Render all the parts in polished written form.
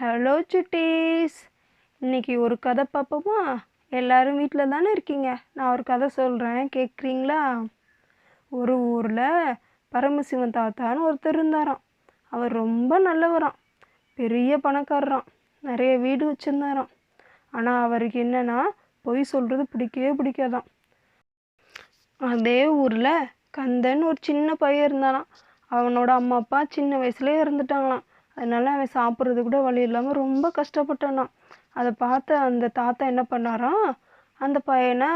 Hello சுட்டீஸ், இன்னைக்கு ஒரு கதை பார்ப்போமா? எல்லாரும் வீட்டில் தானே இருக்கீங்க. நான் ஒரு கதை சொல்கிறேன், கேட்குறீங்களா? ஒரு ஊரில் பரமசிவன் தாத்தான்னு ஒருத்தர் இருந்தாராம். அவர் ரொம்ப நல்லவராம், பெரிய பணக்காரராம், நிறைய வீடு வச்சுருந்தாராம். ஆனால் அவருக்கு என்னென்னா பொய் சொல்கிறது பிடிக்கவே பிடிக்காதான். அதே ஊரில் கந்தன் ஒரு சின்ன பையன் இருந்தானாம். அவனோட அம்மா அப்பா சின்ன வயசுலேயே இறந்துட்டாங்களாம். அதனால அவன் சாப்பிட்றது கூட வழி இல்லாமல் ரொம்ப கஷ்டப்பட்டானான். அதை பார்த்த அந்த தாத்தா என்ன பண்ணாராம், அந்த பையனை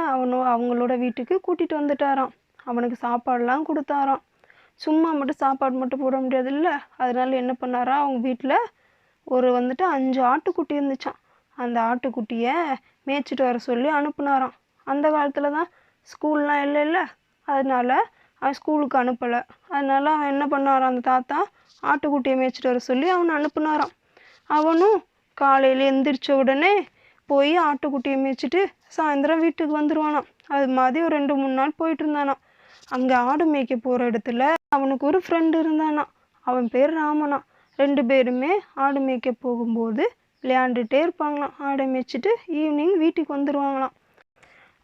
அவங்களோட வீட்டுக்கு கூட்டிகிட்டு வந்துட்டாராம். அவனுக்கு சாப்பாடெலாம் கொடுத்தாராம். சும்மா மட்டும் சாப்பாடு மட்டும் போட முடியாது இல்லை, அதனால என்ன பண்ணாராம், அவங்க வீட்டில் ஒரு 5 ஆட்டுக்குட்டி இருந்துச்சான். அந்த ஆட்டுக்குட்டியை மேய்ச்சிட்டு வர சொல்லி அனுப்புனாராம். அந்த காலத்தில் தான் ஸ்கூல்லாம் இல்லை, அதனால அவன் ஸ்கூலுக்கு அனுப்பலை. அதனால அவன் என்ன பண்ணாரான், அந்த தாத்தா ஆட்டுக்குட்டியை மேய்ச்சிட்டு வர சொல்லி அவனை அனுப்புனாரான். அவனும் காலையில் எந்திரிச்ச உடனே போய் ஆட்டுக்குட்டியை மேய்ச்சிட்டு சாயந்தரம் வீட்டுக்கு வந்துடுவானான். அது மாதிரி ஒரு 2-3 நாள் போயிட்டு இருந்தானான். அங்கே ஆடு மேய்க்க போகிற இடத்துல அவனுக்கு ஒரு ஃப்ரெண்டு இருந்தானா. அவன் பேர் ராமனா. 2 பேருமே ஆடு மேய்க்க போகும்போது விளையாண்டுட்டே இருப்பாங்களாம். ஆடை மேய்ச்சிட்டு ஈவினிங் வீட்டுக்கு வந்துடுவாங்களாம்.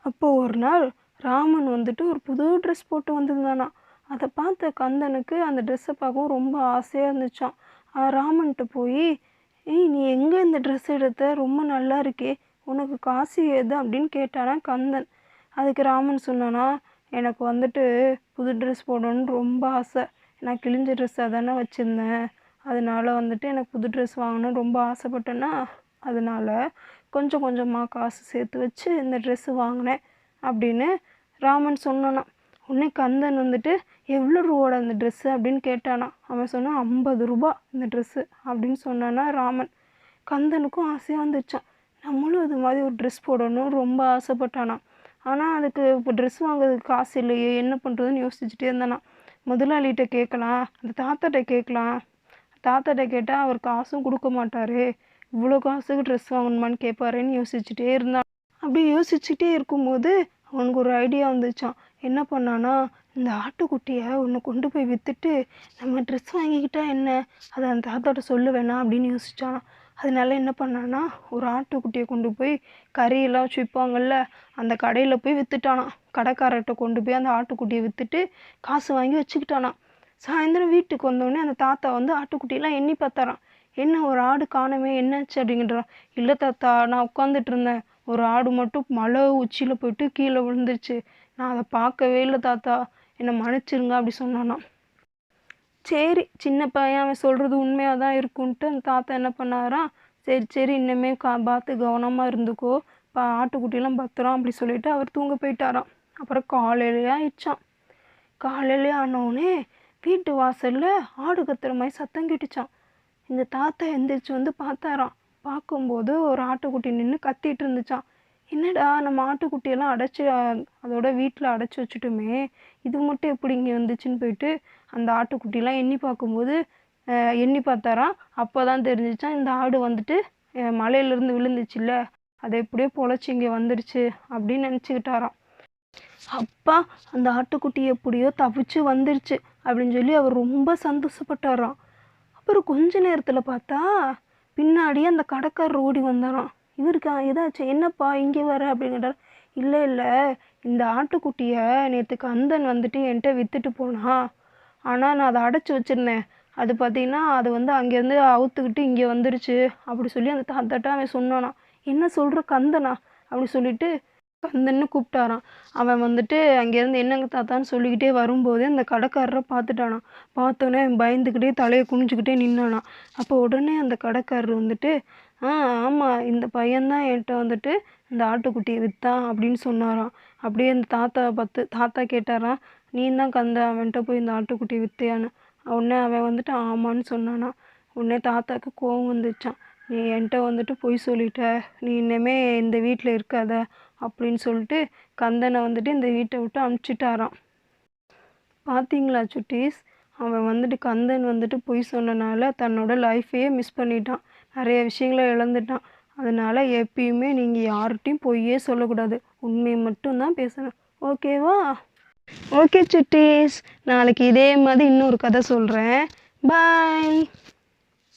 அப்போது ஒரு நாள் ராமன் ஒரு புது ட்ரெஸ் போட்டு வந்திருந்தானா. அதை பார்த்த கந்தனுக்கு அந்த ட்ரெஸ்ஸை பார்க்கவும் ரொம்ப ஆசையாக இருந்துச்சான். ராமன்கிட்ட போய், நீ எங்கே இந்த ட்ரெஸ் எடுத்த, ரொம்ப நல்லா இருக்கே, உனக்கு காசு ஏது அப்படின்னு கேட்டானா கந்தன். அதுக்கு ராமன் சொன்னானா, எனக்கு புது ட்ரெஸ் போடணுன்னு ரொம்ப ஆசை. நான் கிழிஞ்ச ட்ரெஸ்ஸாக தானே வச்சுருந்தேன், அதனால எனக்கு புது ட்ரெஸ் வாங்கணும்னு ரொம்ப ஆசைப்பட்டேன்னா, அதனால கொஞ்சம் கொஞ்சமாக காசு சேர்த்து வச்சு இந்த ட்ரெஸ்ஸு வாங்கினேன் அப்படின்னு ராமன் சொன்னானா. உடனே கந்தன் எவ்வளோ ரூபாட அந்த ட்ரெஸ்ஸு அப்படின்னு கேட்டானா. அவன் சொன்னான் 50 ரூபா இந்த ட்ரெஸ்ஸு அப்படின்னு சொன்னானா ராமன். கந்தனுக்கும் ஆசையாக வந்துச்சான், நம்மளும் இது மாதிரி ஒரு ட்ரெஸ் போடணும் ரொம்ப ஆசைப்பட்டானா. ஆனால் அதுக்கு இப்போ ட்ரெஸ் வாங்குறதுக்கு காசு இல்லையே, என்ன பண்ணுறதுன்னு யோசிச்சுட்டே இருந்தானா. முதலாளிகிட்ட கேட்கலாம், அந்த தாத்தாட்ட கேட்கலாம். தாத்தாட்ட கேட்டால் அவர் காசும் கொடுக்க மாட்டார், இவ்வளோ காசுக்கு ட்ரெஸ் வாங்கணுமான்னு கேட்பாருன்னு யோசிச்சுட்டே இருந்தான். அப்படி யோசிச்சுட்டே இருக்கும்போது அவனுக்கு ஒரு ஐடியா வந்துச்சான். என்ன பண்ணானா, இந்த ஆட்டுக்குட்டியை ஒன்று கொண்டு போய் விற்றுட்டு நம்ம ட்ரெஸ் வாங்கிக்கிட்டா என்ன, அதை அந்த தாத்தாட்ட சொல்ல வேணாம் அப்படின்னு யோசிச்சான். அதனால என்ன பண்ணானா, ஒரு ஆட்டுக்குட்டியை கொண்டு போய் கறியெல்லாம் வச்சு விற்பாங்கள்ல, அந்த கடையில் போய் விற்றுட்டானா. கடைக்காரர்கிட்ட கொண்டு போய் அந்த ஆட்டுக்குட்டியை விற்றுட்டு காசு வாங்கி வச்சுக்கிட்டானா. சாயந்தரம் வீட்டுக்கு வந்தோடனே அந்த தாத்தா ஆட்டுக்குட்டியெல்லாம் எண்ணி பார்த்தாரான். என்ன ஒரு ஆடு காணமே, என்னாச்சு அப்படிங்கிறான். இல்லை தாத்தா, நான் உட்காந்துட்டு இருந்தேன், ஒரு ஆடு மட்டும் மலை உச்சியில் போயிட்டு கீழே விழுந்துருச்சு, நான் அதை பார்க்கவே இல்லை தாத்தா, என்னை மன்னிச்சிருங்க அப்படி சொன்னானா. சரி, சின்ன பையன், அவன் சொல்கிறது உண்மையாக தான் இருக்குன்ட்டு அந்த தாத்தா என்ன பண்ணாராம், சரி இன்னமே பார்த்து கவனமாக இருந்துக்கோ, ஆட்டுக்குட்டியெல்லாம் பத்திரம் அப்படி சொல்லிவிட்டு அவர் தூங்க போயிட்டாராம். அப்புறம் காலையிலேயே ஆயிடுச்சான். காலையிலே ஆனோடனே வீட்டு வாசலில் ஆடு கத்துற மாதிரி சத்தம் கேட்டுச்சான். இந்த தாத்தா எந்திரிச்சு பார்த்தாராம். பார்க்கும்போது ஒரு ஆட்டுக்குட்டி நின்று கத்திட்டு இருந்துச்சான். என்னடா, நம்ம ஆட்டுக்குட்டியெல்லாம் அதோட வீட்டில் அடைச்சி வச்சுட்டுமே, இது மட்டும் எப்படி இங்கே வந்துச்சுன்னு போயிட்டு அந்த ஆட்டுக்குட்டியெல்லாம் எண்ணி பார்த்தாராம். அப்போ தான் தெரிஞ்சிச்சான், இந்த ஆடு மலையிலேருந்து விழுந்துச்சுல்ல, அதை எப்படியோ பொழைச்சி இங்கே வந்துடுச்சு அப்படின்னு நினச்சிக்கிட்டாராம். அப்பா, அந்த ஆட்டுக்குட்டி எப்படியோ தப்பிச்சு வந்துடுச்சு அப்படின்னு சொல்லி அவர் ரொம்ப சந்தோஷப்பட்டாராம். அப்புறம் கொஞ்ச நேரத்தில் பார்த்தா பின்னாடியே அந்த கடைக்காரர் ஓடி வந்தாராம். இவருக்கு ஏதாச்சும், என்னப்பா இங்கே வர அப்படிங்கிறார். இல்லை, இந்த ஆட்டுக்குட்டியை நேற்று கந்தன் என்கிட்ட விற்றுட்டு போனான், ஆனால் நான் அதை அடைச்சி வச்சுருந்தேன், அது பார்த்தீங்கன்னா அது அங்கேருந்து அவுத்துக்கிட்டு இங்கே வந்துருச்சு அப்படி சொல்லி அந்த தாத்தாட்ட அவன் சொன்னானா. என்ன சொல்கிற, கந்தனா அப்படி சொல்லிட்டு கந்தன்னு கூப்பிட்டாரான். அவன் அங்கேருந்து என்னங்க தாத்தான்னு சொல்லிக்கிட்டே வரும்போதே அந்த கடைக்காரரை பார்த்துட்டானா. பார்த்தோன்னே பயந்துக்கிட்டே தலையை குனிஞ்சிக்கிட்டே நின்னானா. அப்போ உடனே அந்த கடைக்காரர் ஆமாம், இந்த பையன்தான் என்கிட்ட இந்த ஆட்டுக்குட்டியை விற்றான் அப்படின்னு சொன்னாராம். அப்படியே அந்த தாத்தா கேட்டாராம், நீ தான் அவன்கிட்ட போய் இந்த ஆட்டுக்குட்டியை விற்றையான்னு. உடனே அவன் ஆமான்னு சொன்னானா. உடனே தாத்தாவுக்கு கோவம் வந்துச்சான். நீ என்கிட்ட பொய் சொல்லிட்ட, நீ இனிமே இந்த வீட்டில் இருக்காத அப்படின்னு சொல்லிட்டு கந்தனை இந்த வீட்டை விட்டு அனுப்பிச்சிட்டாராம். பார்த்தீங்களா சுட்டீஸ், அவன் கந்தன் பொய் சொன்னனால தன்னோட லைஃப்பையே மிஸ் பண்ணிட்டான், நிறைய விஷயங்களை இழந்துட்டான். அதனால் எப்பயுமே நீங்கள் யார்கிட்டையும் பொய்யே சொல்லக்கூடாது, உண்மையை மட்டும்தான் பேசணும். ஓகேவா? ஓகே சுட்டீஸ், நாளைக்கு இதே மாதிரி இன்னொரு கதை சொல்கிறேன். பாய்.